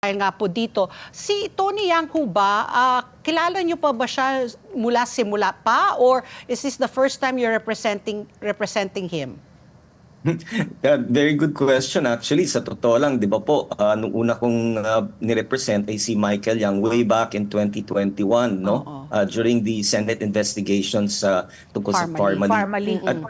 Dahil nga po dito, si Tony Yang ho ba, kilala niyo pa ba siya mula simula pa, or is this the first time you're representing him? Very good question actually. Sa totoo lang, di ba po, nung una kong nirepresent ay si Michael Yang way back in 2021, no? During the Senate investigations tungkol sa Pharmally. At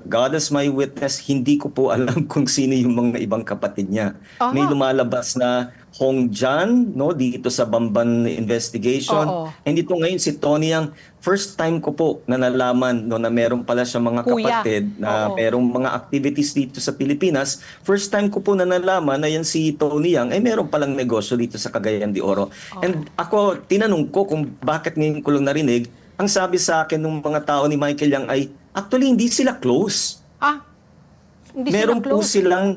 God is my witness, hindi ko po alam kung sino yung mga ibang kapatid niya. May lumalabas na Hong Jan, no, dito sa Bamban investigation. And ito ngayon si Tony Yang, first time ko po na nalaman, no, na meron pala siya mga kapatid na merong mga activities dito sa Pilipinas. First time ko po na nalaman na yan si Tony Yang ay meron palang negosyo dito sa Cagayan de Oro. And ako, tinanong ko kung bakit ngayon ko lang narinig. Ang sabi sa akin ng mga tao ni Michael Yang ay, actually hindi sila close. Hindi meron sila close? Po silang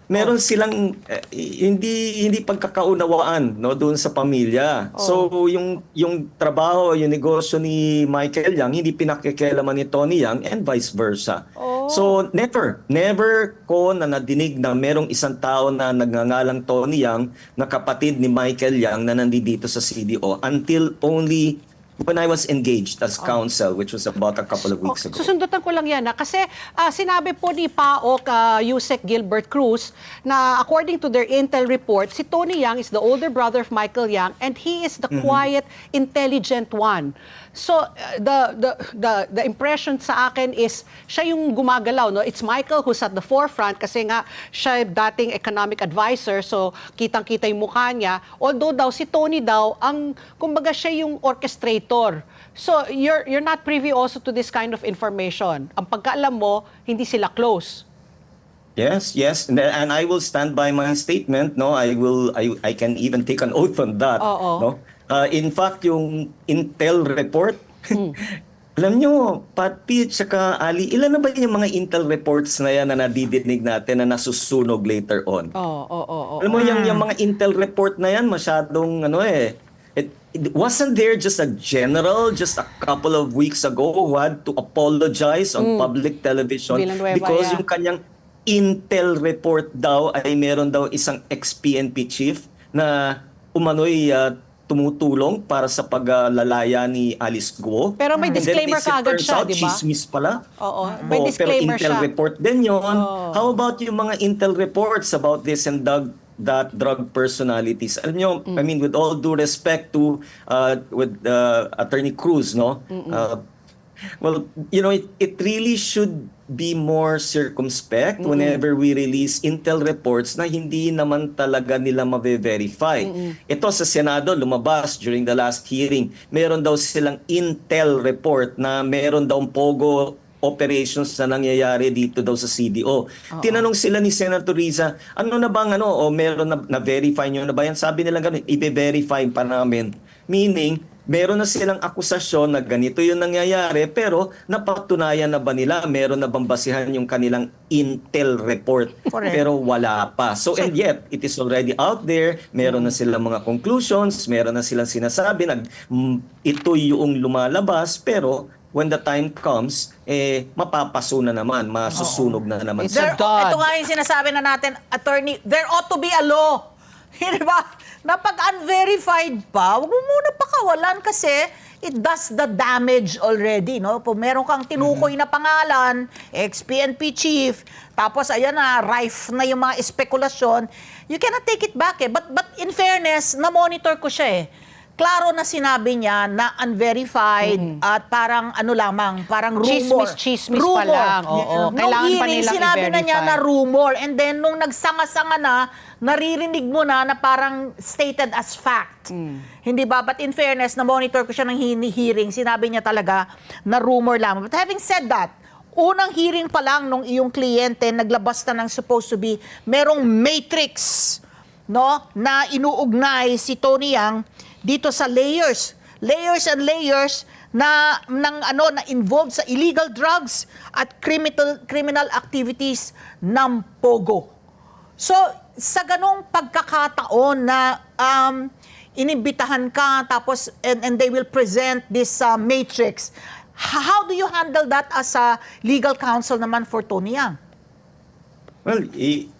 meron silang hindi pagkakaunawaan, no, doon sa pamilya. So yung trabaho, yung negosyo ni Michael Yang hindi pinakikialaman ni Tony Yang and vice versa. So never ko na nadinig na merong isang tao na nagngangalang Tony Yang na kapatid ni Michael Yang na nandito sa CDO until only when I was engaged as counsel, which was about a couple of weeks ago. Susundutan ko lang yan. Kasi sinabi po ni PAOK Yusek Gilbert Cruz na according to their intel report, si Tony Yang is the older brother of Michael Yang and he is the quiet, intelligent one. So the impression sa akin is siya yung gumagalaw. No? It's Michael who's at the forefront kasi nga siya dating economic advisor, so kitang-kita yung mukha niya. Although daw si Tony daw, kumbaga siya yung orchestrator. So you're not privy also to this kind of information. Ang pagkaalam mo, hindi sila close. Yes, and I will stand by my statement. No, I can even take an oath on that. No, in fact, yung Intel report, alam nyo, Pat P at saka Ali, ilan na ba yung mga Intel reports na yan na nadidinig natin na nasusunog later on? Alam mo, yung mga Intel report na yan, masyadong it wasn't there just a general just a couple of weeks ago who had to apologize on public television because yung kanyang Intel report daw ay meron daw isang ex-PNP chief na umano'y tumutulong para sa paglalaya ni Alice Guo. Pero may disclaimer kaagad siya, di ba? Chismis pala. May disclaimer pero Intel siya. report din yun. How about yung mga Intel reports about this and that drug personalities? Alam nyo, I mean, with all due respect to with Attorney Cruz, no? Well, it really should be more circumspect whenever we release Intel reports na hindi naman talaga nila mabe-verify. Ito sa Senado, lumabas during the last hearing, meron daw silang Intel report na meron daw pogo operations na nangyayari dito daw sa CDO. Tinanong sila ni Senator Riza, ano na bang o meron na-verify nyo na ba yan? Sabi nila ganun, i-verify pa namin. Meaning, meron na silang akusasyon na ganito yung nangyayari, pero napatunayan na ba nila? Meron na bang basihan yung kanilang Intel report? Pero wala pa. So, and yet, it is already out there. Meron na silang mga conclusions, meron na silang sinasabi na ito yung lumalabas, pero when the time comes, mapapaso na naman, masusunog na naman. Ito nga yung sinasabi na natin, attorney, there ought to be a law. Hindi ba? Na pag unverified pa, huwag mo muna pakawalan kasi it does the damage already, no? Kung meron kang tinukoy na pangalan, ex-PNP chief, tapos ayan na, rife na yung mga espekulasyon, you cannot take it back eh. But in fairness, na-monitor ko siya eh. Klaro na sinabi niya na unverified at parang parang rumor. Chismis pa lang. Kailangan pa nilang sinabi na niya na rumor. And then, nung nagsanga-sanga na, naririnig mo na parang stated as fact. Hindi ba? But in fairness, na-monitor ko siya ng hearing, sinabi niya talaga na rumor lang. But having said that, unang hearing pa lang nung iyong kliyente, naglabas na ng supposed to be, merong matrix, no, na inuugnay si Tony Yang dito sa layers and layers na involved sa illegal drugs at criminal activities ng Pogo. So, sa ganong pagkakataon na inibitahan ka tapos and they will present this matrix, how do you handle that as a legal counsel naman for Tony Yang? Well,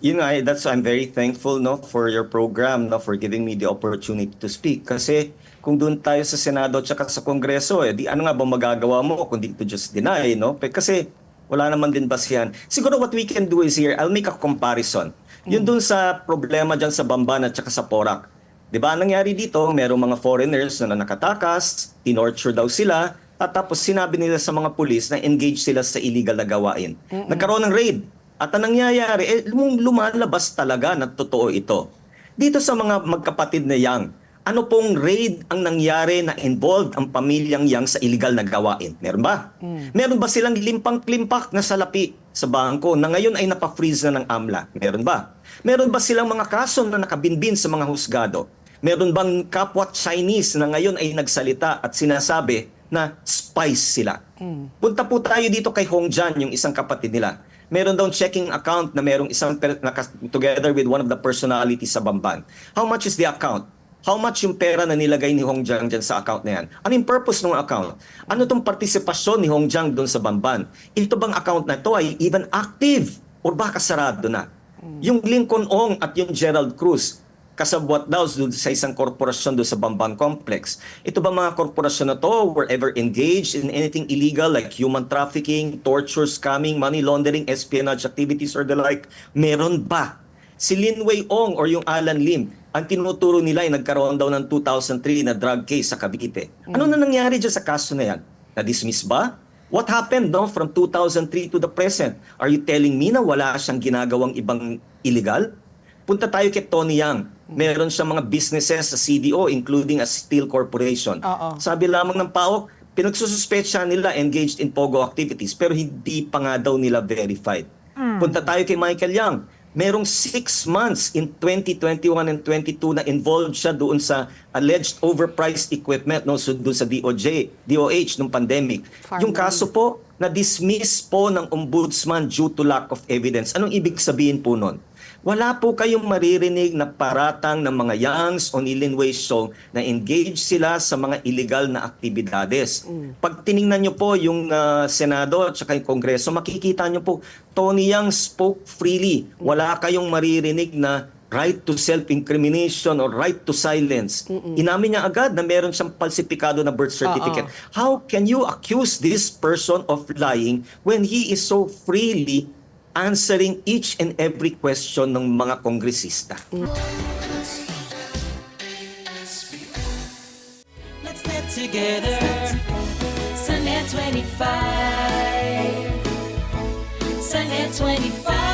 yun nga, I'm very thankful no for your program, no, for giving me the opportunity to speak. Kasi kung doon tayo sa Senado at saka sa Kongreso, di ano nga ba magagawa mo kundi to just deny, no? Kasi wala naman din basihan. Siguro what we can do is here, I'll make a comparison. Yun doon sa problema dyan sa Bamban at saka sa Porac. Di ba, nangyari dito, merong mga foreigners na nakatakas, tinorture daw sila, at tapos sinabi nila sa mga pulis na engage sila sa illegal na gawain. Nagkaroon ng raid. At ang nangyayari, lumalabas talaga na totoo ito. Dito sa mga magkapatid na Yang, ano pong raid ang nangyari na involved ang pamilyang Yang sa illegal na gawain? Meron ba? Meron ba silang limpang-klimpak na salapi sa bangko na ngayon ay napafreeze na ng AMLA? Meron ba? Meron ba silang mga kaso na nakabinbin sa mga husgado? Meron bang kapwa Chinese na ngayon ay nagsalita at sinasabi na spies sila? Punta po tayo dito kay Hong Jan, yung isang kapatid nila. Meron daw checking account na merong together with one of the personalities sa Bamban. How much is the account? How much yung pera na nilagay ni Hong Jiang dyan sa account na yan? Ano yung purpose ng account? Ano itong partisipasyon ni Hong Jiang doon sa Bamban? Ito bang account na ito ay even active? O baka sarado na? Yung Lincoln Ong at yung Gerald Cruz, kasabwat daw sa isang korporasyon doon sa Bamban Complex. Ito ba mga korporasyon na to were ever engaged in anything illegal like human trafficking, torture, scamming, money laundering, espionage activities or the like? Meron ba? Si Lin Wei Ong or yung Alan Lim, ang tinuturo nila ay nagkaroon daw ng 2003 na drug case sa Cavite. Ano na nangyari dyan sa kaso na yan? Na-dismiss ba? What happened no, from 2003 to the present? Are you telling me na wala siyang ginagawang ibang illegal? Punta tayo kay Tony Yang. Meron siyang mga businesses sa CDO including a steel corporation. Sabi lamang ng PAOK, pinagsususpetsya nila engaged in POGO activities pero hindi pa nga daw nila verified. Punta tayo kay Michael Yang. Merong 6 months in 2021 and 22 na involved siya doon sa alleged overpriced equipment no, so doon sa DOH nung pandemic. Yung kaso po, na-dismiss po ng ombudsman due to lack of evidence. Anong ibig sabihin po nun? Wala po kayong maririnig na paratang ng mga Yangs o ni Lin Wei Song na engage sila sa mga illegal na aktibidades. Pag tiningnan nyo po yung Senado at saka yung Kongreso, makikita nyo po, Tony Yang spoke freely. Wala kayong maririnig na right to self-incrimination or right to silence. Inamin niya agad na meron siyang falsifikado na birth certificate. How can you accuse this person of lying when he is so freely answering each and every question ng mga kongresista? Let's get together. Sunday 25. Sunday 25.